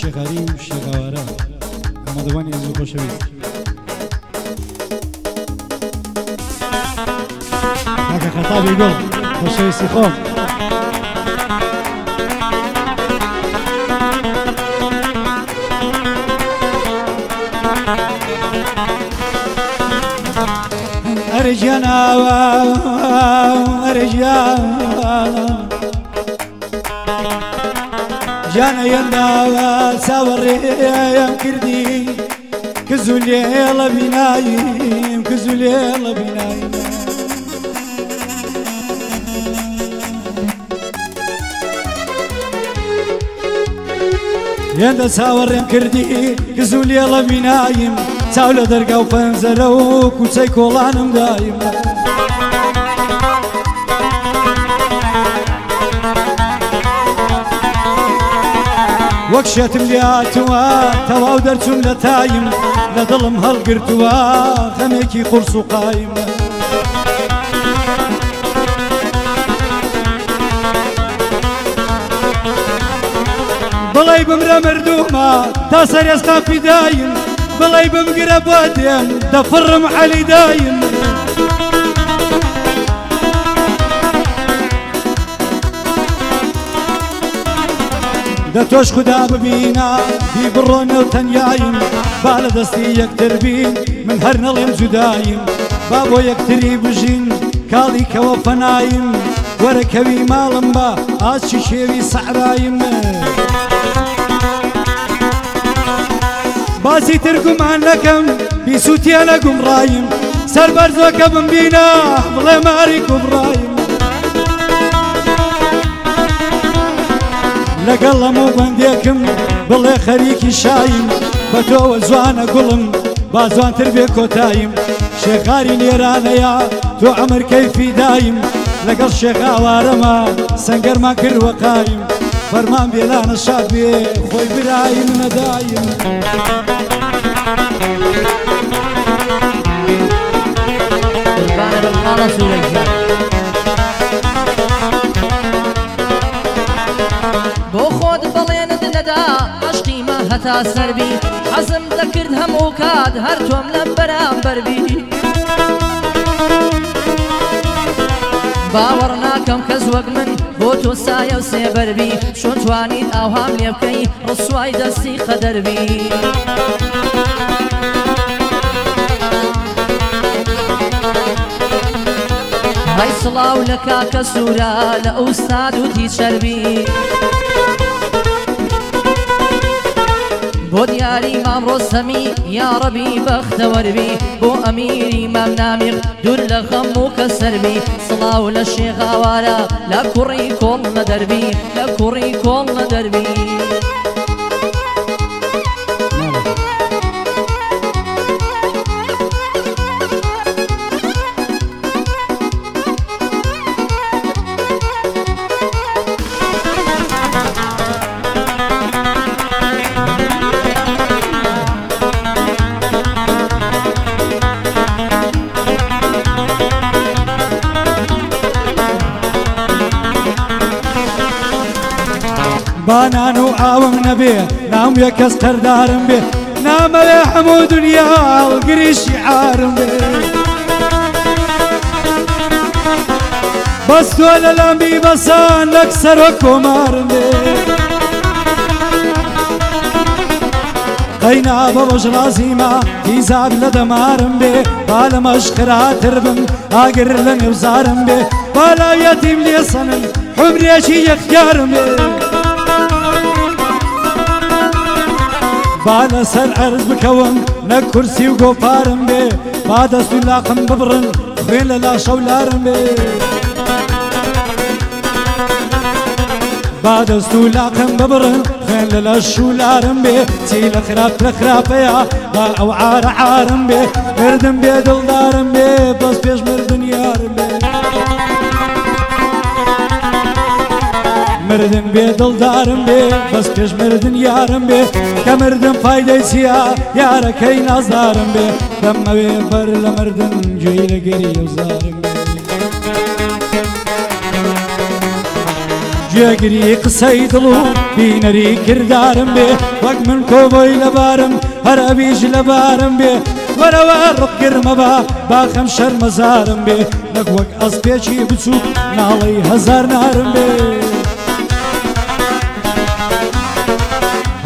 شێخاری و شێخاوارە ئامادەوانی زۆر خۆشەویست کاکە خەتابی گوڵ خۆشەویستی خۆم ئەرەجیاناوە ئەرەجیانە جانە یەنداوە چاوەڕێم کردی کە زوو لێڵە بیناییم کە زوو لێڵە بیناییم یەندە چاوەڕێم کردی کە زوو لێڵە بیناییم چاو لە دەرگا و پەنجەرە و کوچەی کۆڵانم دایم وەک شێتم لاتووە تەواو دەرچوون لە تایم لە دڵم هەڵگرتووە خەمێکی قورس و قایم بڵێ بمرە مردوومە تا سەرێستا فیدایم بڵێ بمگرە بۆ دێن دەفڕم عەلی دایم دە تۆش خوددا ببینە بی بڕۆنە و تەنیایم با لە دەستی یەکتر بین من هەر نەڵێم جودایم با بۆ یەکتری بژین کاڵی کەوە فەنایم وەرەکەوی ماڵم بە ئاچی شێوی سەحرایم باسی ترگومان نەکەم بیسووتیانە گومڕایم سەر بەرزۆکە بمبینە بڵێ ماری کوبڕایم لەگەڵ هەموو بەندێکم بڵێ خەریکی شایم بە تۆوە جوانە گوڵم با جوانتر بێ کۆتایم شێخاری نێرانەیە تۆ ئەمرکەی فیدایم لەگەڵ شێخاوارەمە سەنگەرمان کرد وەقایم فەرمان بێلانە شاد بێ خۆی برایم نەدایم بۆ خۆت بەڵێنت نەدا عەشقیمە هەتا سەربی حەزم دەکرد هەموو کات هەر تۆم لە بەرامبەربی باوەڕ ناکەم کەس وەک من بۆ تۆ سایە و سێبەربی چۆن توانیت ئاوهام لێ بکەی ڕسوای دەستی قەدەربی های سڵاو لە کاکە سوورە لە ئوستاد و تیچەربی بۆ دیاری مام ڕۆستەمی یا ڕەبی بەختەوەربی بۆ ئەمیری مام نامیق دوور لە غەم و کەسەربی سڵاو لە شێخاوارە لە کوڕی کۆڵ لە دەربی لە کوڕی کۆڵ لە دەربی بانان و ئاوم نەبێ نامویە کەس قەردارم بێ نامەوێ هەموو دنیا هەڵگری شیعارم بێ بەس تۆ لە لامبی بەسان لەک سەرۆ کۆمارم بێ قەینا بە بەش ڕازیمە هیزاب لە دەمارم بێ با لە مەشقراتر بم ئاگر لە نێوزارم بێ با لاویەتیم لێ سەنن حومرێکی یەخیارم بێ با لەسەر عەرز بکەوم نەک کورسی و گۆپارم بێ با دەست و لاقم ببڕن خوێن لە لاشەولارم بێ با دەست و لاقم ببڕن خوێن لە لاشولارم بێ چی لە خراپەیە با ئەو عارە عارم بێ مردم بێ دڵدارم بێ بەس پێش مردن یارم بێ مردن بێ دڵدارم بێ بەس پێش مردن یارم بێ کە مردن فایدەی چییە یارەکەی نازدارم بێ دەمەوێ بەر لە مردن گوێی لە گەری ئەوزارم بێ گوێگری قسەی دڵ و بینەری کردارم بێ وەک من کۆبۆی لەبارم هەر ئەویش لەبارم بێ وەرەوە ڕقگرمە باخەم شەرمەزارم بێ نەک وەک ئەسپێکی بچوو ناڵەی هەزار نارم بێ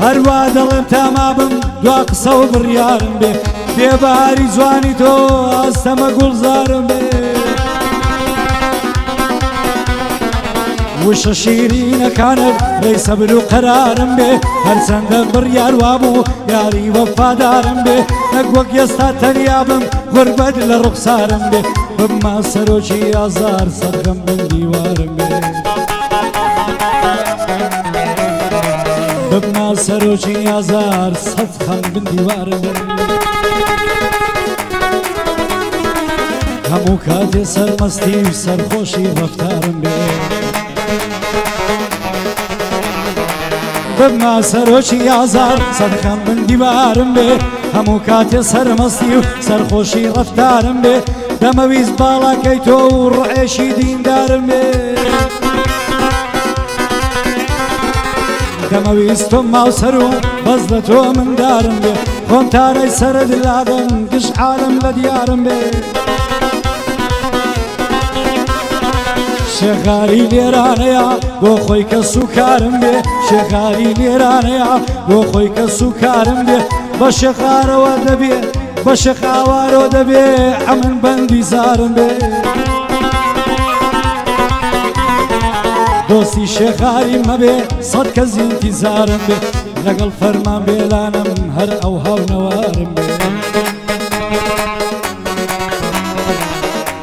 هەروە دەڵێم تامابم دوا قسە و بڕیارم بێ بێباری جوانی تۆ ئاستەمە گوڵزارم بێ وشە شیرینەکانت ڕێی سەبر و قەرارم بێ هەرچەندە بڕیار وابوو یاری وەفادارم بێ نەک وەک ئێستا تەنیابم غوربەت لە ڕوخسارم بێ ببمە سەرۆکی ئازار سەرخەم بندیوارم بێ ببمە سەرۆکی ئازار سەرخەم بندیوارم بێ هەموو کاتێ سەرمەستی و سەرخۆشی ڕەفتارم بێ ببمە سەرۆکی ئازار سەرخەم بندیوارم بێ هەموو کاتێ سەرمەستی و سەرخۆشی ڕەفتارم بێ دەمەویست باڵاکەی تۆ و ڕێشی دیندارم بێ دەمەویست تۆ ماوسەر و بەس لە تۆ مندارم بێ خۆم تارەی سەرت لادەن گشت عالم لە دیارم بێ شێخاری لێرانەیە بۆ خۆی کە سوکارم بێ شێخاری لێرانەیە بۆ خۆی کە سوکارم بێ بە شێخارەوە دەبێ بە شێخاوارەوە دەبێ ئەمن بەندی زارم بێ دۆستی شێخاری مەبێ سەد کەس ئینتیزارم بێ لەگەڵ فەرمان بێلانم هەر ئەو هاونەوارم بێ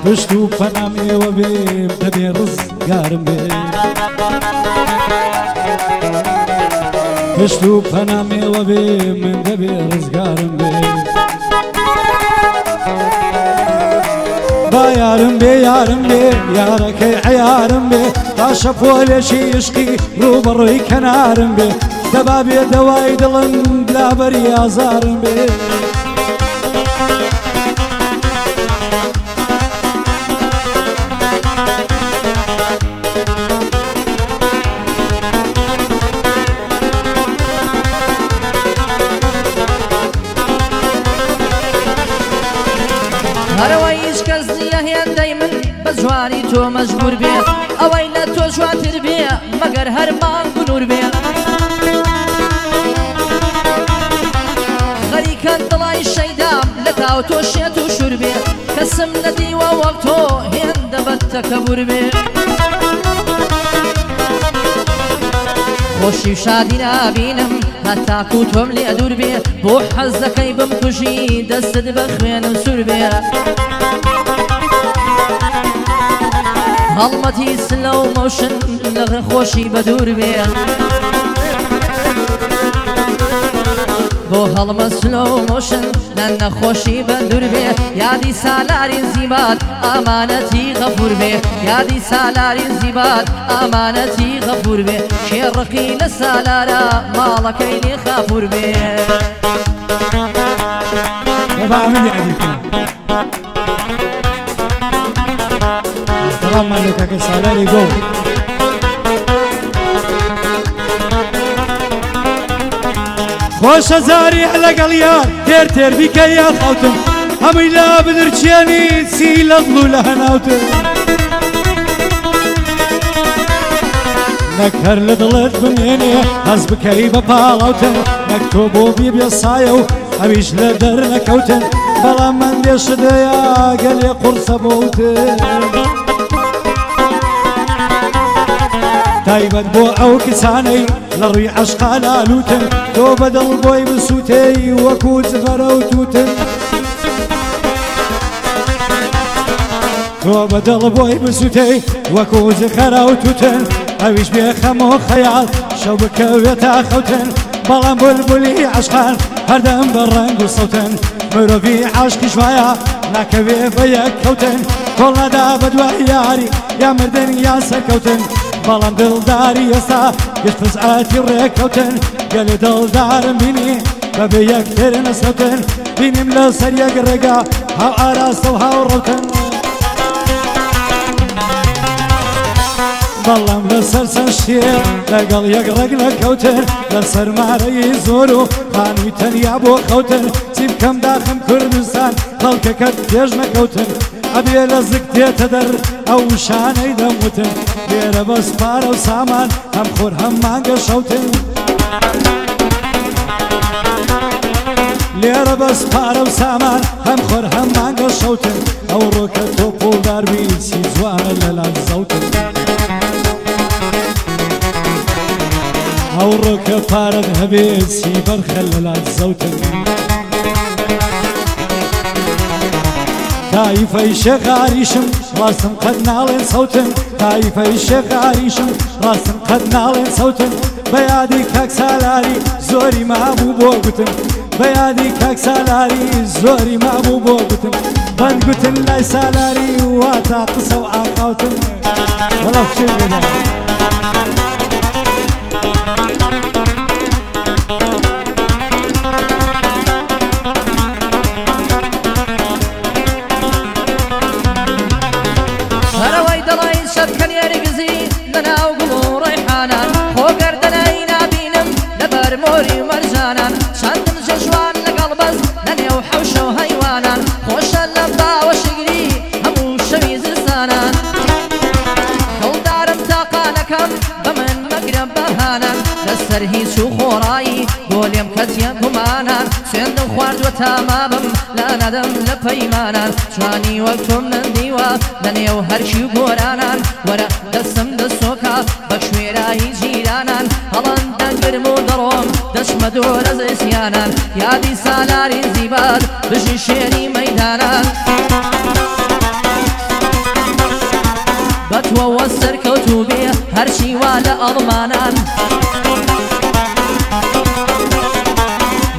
پشت و پەنام ئێوە بێ دەبێ ڕزگارم بێ پشت و پەنام ئێوە بێ من دەبێ ڕزگارم بێ با یارم بێ یارم بێ یارەکەی عیارم بێ پاشە پۆلێکی عشقی ڕوبەڕۆی کەنارم بێ دەبا بێ دەوای دڵم لابەری ئازارم بێ هەرەوەی هیچ کەس نییە هێندەی من بە جوانی تۆ مەجبور بێ ئەوەی لە تۆ جوانتر بێ مەگەر هەر مانگ و نور بێ خەریکەن دڵای شەیدام لە تاو تۆ شێت و شور بێ کەسم نەدیوە وەک تۆ هێندە بە تەکەبور بێ خۆشی و شادی نابینم هەتاکو تۆم لێ دوور بێ بۆ حەز دەکەی بمکوژی دەستت بە خوێنم سوور بێ هەڵمەتی سلەو مۆشن لە خۆشی بە دوور بێ بۆ هەڵمە سلەو مۆشن لە نەخۆشی بە دوور بێ یادی سالاری زیبات ئامانەتی غەفور بێ یادی سالاری زیبات ئامانەتی غەفور بێ شێڕقی لە سالارە ماڵەکەی لێ خاپور بێ سلام علیکم سالاری گو خۆشە زاری لەگەڵ یار تێر تێر بیکە یا خەوتم هەمووی لا بدرچێنی چی لە دڵ و لە هەناوتم نەک هەر لە دڵت بمێنێ هەز بکەی بە پاڵاوتن نەک تۆ بۆ بیبێ سایە و ئەویش لە دەر نەکەوتن بەڵام من دێشدەیە گەلێ قورسە بۆوتن تایبەت بۆ ئەو کچانەی لە ڕووی عەشقا لالوتن تۆ بەدڵ بۆی بسووتەی وەکو جغەرە و تووتن تۆ بەدڵ بۆی بسووتەی وەکو جغەرە و تووتن ئەویش بێ خەم و خەیاڵ شەو بکەوێتە خەوتن بەڵام بولبولی عەشقان هەردەم بە ڕەنگ و سەوتن مرۆڤی عاشقیش وایە ناکەوێ بە یەک کەوتن کۆڵ نەدا بە دوای یاری یا مردن یا سەرکەوتن بەڵام دڵداری ئێستا گشت فزعەتی ڕێکەوتن گەلێ دڵدارم بینی بەبێ یەکتر نەسەوتن بینیم لە سەر یەک ڕێگا هاو ئاراستە و هاو ڕەوتن بەڵام لەسەر چەند شتێک لەگەڵ یەک ڕێک نەکەوتن لەسەر مارەی زۆر و خانووی تەنیا بۆ خەوتن چی بکەم داخم کوردستان خەڵکەکەت پێش نەکەوتن ئەبێ لە زگ دێتە دەر ئەو شانەی دەموتن لێرە بەس پارە و سامان هەم خۆر هەم مانگە شەوتن لێرە بەس پارە و سامان هەم خۆر هەم مانگە شەوتن ئەو ڕۆکە تۆ پۆڵداربی چی جوانە لەلات زەوتن ئەو ڕۆکە پارەت هەبێت چی بەرخە لەلات زەوتن تایفەی شێخاریشم ڕاستم قەت ناڵێن سەوتن تایفەی شێخاریشم ڕاستم قەت ناڵێن سەوتن بە یادی کاک سالاری زۆری مابوو بۆ گوتن بە یادی کاک سالاری زۆری مابوو بۆ گوتن بەند گوتن لای سالاری وا تا قسە و ئاقاوتن وەڵا فشێ بێدا مۆری مەرجانان چەندم جەژوان لەگەڵ بەز لەنێو حەوشە و هەیوانان خۆشە لە باوە شگری هەموو شەوی زستانان دڵدارم تاقانەکەم بە من مەگرە بەهانان لەسەر هیچ و خۆڕایی بۆ لێم کەتیە گومانان سوێندم خواردوە تامابم لا نەدەم لە پەیمانان جوانی وەک تۆم نەندیوە لەنێو هەرچی و گۆرانان وەرە دەستم دەستۆکە بە شوێرایی جیرانان هەڵەندە گرم و دەڕۆم دەچمە دۆرە زەسیانان یادی سالاری زیبار بژی شێری مەیدانان بە تۆوە سەرکەوتوو بێ هەرچی وا لە ئەڵمانان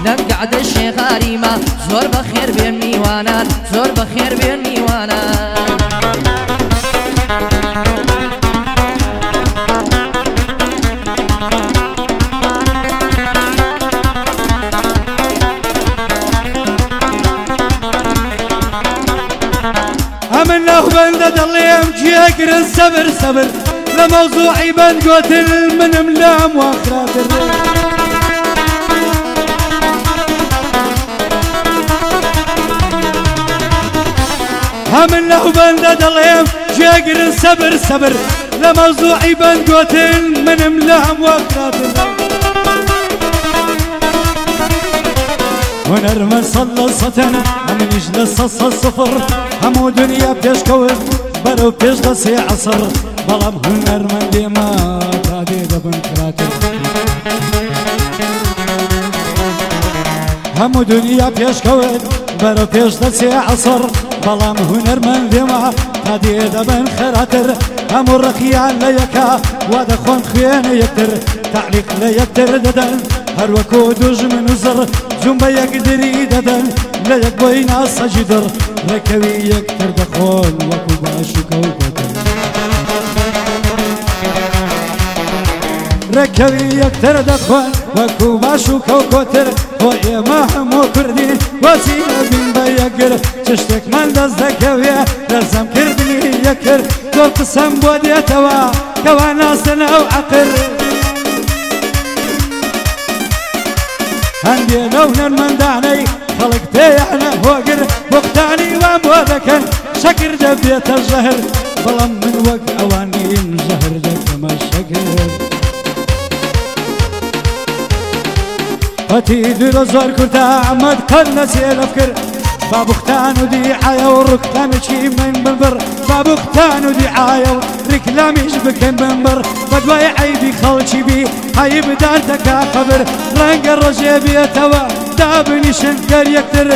لەم گەعدە شێخاریمە زۆر بەخێر بێن میوانان زۆر بەخێر بێن میوانان ئەمن ناو بەندە دەڵێم گوێگرن سەبر سەبر لە مەوزوعی بەند گۆتر منم لام واخراتر ئەمن ناو بەندە دەڵێم گوێگرن سەبر سەبر لە مەوزوعی بەند گۆتر منم لام واخراتر هنرمەند سەد لە سەتەن ئەمنیش لە سەد سفر هەموو دنیا پێشکەوت بەرەو پێش دە سێ عەسەر بەڵام هونەرمەندێمە تا دێ دەبن کراتر هەموو دنیا پێشکەوت بەرەو پێش دە سێ عەسەر بەڵام هونەرمەندێمە تا دێ دەبن خەراتر هەموو ڕەخیان لە یەکە وا دەخۆن خوێنە یەکتر تعلیق لە یەکتر دەدەن هەروەکو دوژمن و زڕ جوم بە یەکدری دەدەن لە یەک بۆی ناسەجی دڕ ڕێکەوی یەکتر دەخۆن وەکو باش و کەوکەتر ڕێکەوی یەکتر دەخۆن وەکو باش و کەوکۆتر بۆ ئێمە هەموو کوردین وەچی نەبین بە یەکگر چ شتێکمان دەست دەکەوێ لە زەمکردنی یەکر تۆ قسەم بۆ دێتەوە کەوا ناسن ئەو عەقر هەندێ لەو هونەرمەندانەی خەڵک پێیانە هۆگر بۆقتانی وام بۆ دەکەن شەکر دەبێتە ژەهر بەڵام من وەک ئەوان نیم ژەهر دەکەمە شەکر هەتی دوورە زۆر کورتە ئەمەد قەت نەچێ لە فکر بابوختان و دیعایە و ڕوکلامێکی من بنبڕ بابوختان و دیعایە و ڕیکلامیش بکەن بنبڕ بە دوای عەیبی خەڵکی بی هەی بدار دەکا خەبر ڕەنگە ڕۆژێ بێتەوە دابنیشن گەر یەکتر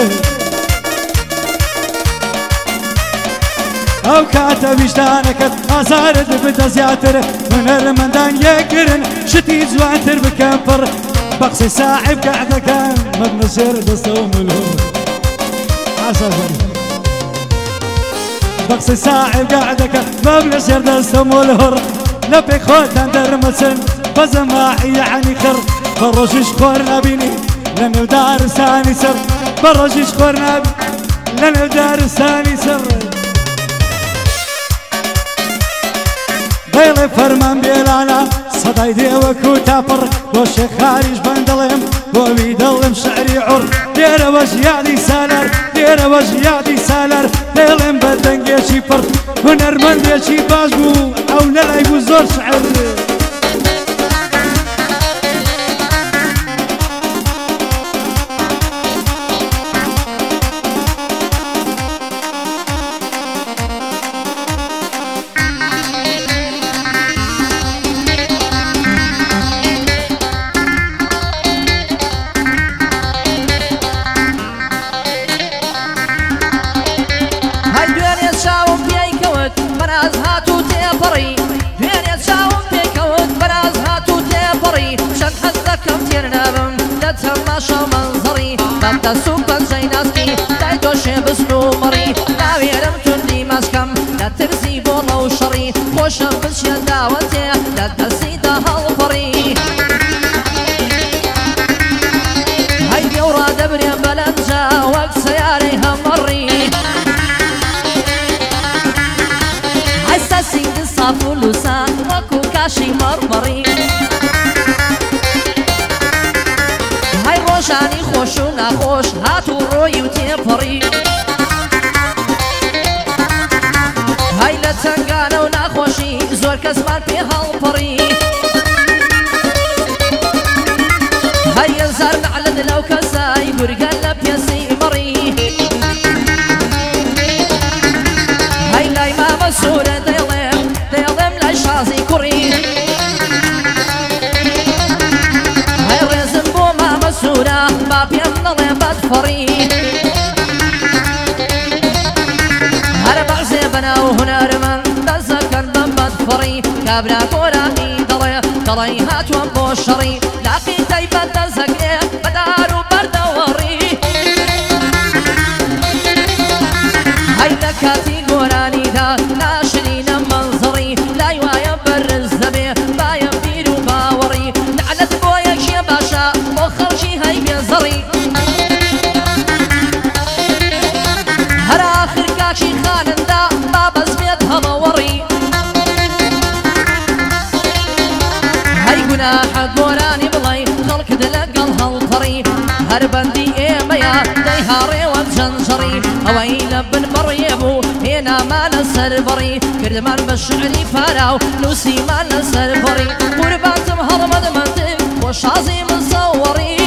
ئەو کاتە ویشتانەکەت ئازارت بدە زیاتر هونەرمەندان یەکگرن شتی جوانتر بکەن پڕ بە قسەی ساحیب گەعدەکان مەبنە سێر دەستە و ملهور بە قسەی ساحیب گەعدەکان مەبنە سێر دەستە و ملهور لە پێی خۆتان دەرمەچن بە زەماعی یەعنی خڕ بە ڕۆژیش خۆر نابینی لە نێو دارستانی سەر بە ڕۆژیش خۆر نابینی لە نێو دارستانی سەر دەیڵێ فەرمان بێلانە سەدای دێوەکو تاپڕ بۆ شێخاریش بەندەڵێم بۆوی دڵم شعری عوڕ دێرەوەش یادی سالار دێرەوەش یادی سالار دەیڵێم بە دەنگێکی پڕ هونەرمەندێکی باش بوو ئەو نەلای بوو زۆر شعر سوپا زیناسکی دای دوشه بسنومری ناویرم تندی ماسکم نترسی بولا و شری خوشم بشین داوته ندسی دا هالفری های بیورا دبریم بلنجا وقت سیاری همری حساسی دصاف و لسان وکو کاشی مرمری ڕۆژانی خۆش و ناخۆش هاتوو ڕۆی و تێپەڕی های لە چەنگانە و ناخۆشی زۆر کەسمان پێ هەڵپەڕی های هەزار نەعلەت لەو کەسای گورگان لە پێسی مەڕی های لای مامە سوورە دەیڵێم لای شازی کوڕی سورا با پیم نڵێ بەدفەڕی هەر بەعزێ بەناو هونەرمەند دەزەکەن بەم بەدفەڕی کابرا گۆرانی دەڵێ هاتووە بۆ شەڕی لاقی تایبەت دەزەکرێ بەدار و بەردەوەڕی هەی لە کاتی گۆرانیدا ناشرینە مەنزەڕی لای وایە بەرز دەبێ باە بیر و باوەڕی لەعلەت بۆ یەکشێ باشە بۆ خەڵکی هەی بێزەڕی هەر ئاخر کاکی خانندا با بەس بێت هەڵەوەڕی هەی گوناحە گۆرانی بڵێ خەڵکت لەگەڵ هەڵپەڕی هەر بەندی ئێمەیە دەی هاڕێوە جەنجەڕی ئەوەی لە بن بەڕێ بوو هێنامان لەسەر بەڕی کردمان بە شعری پارا و نووسیمان لەسەر بەڕی قوربانتم هەڵمەدمەندم بۆ شازی مزەوەڕی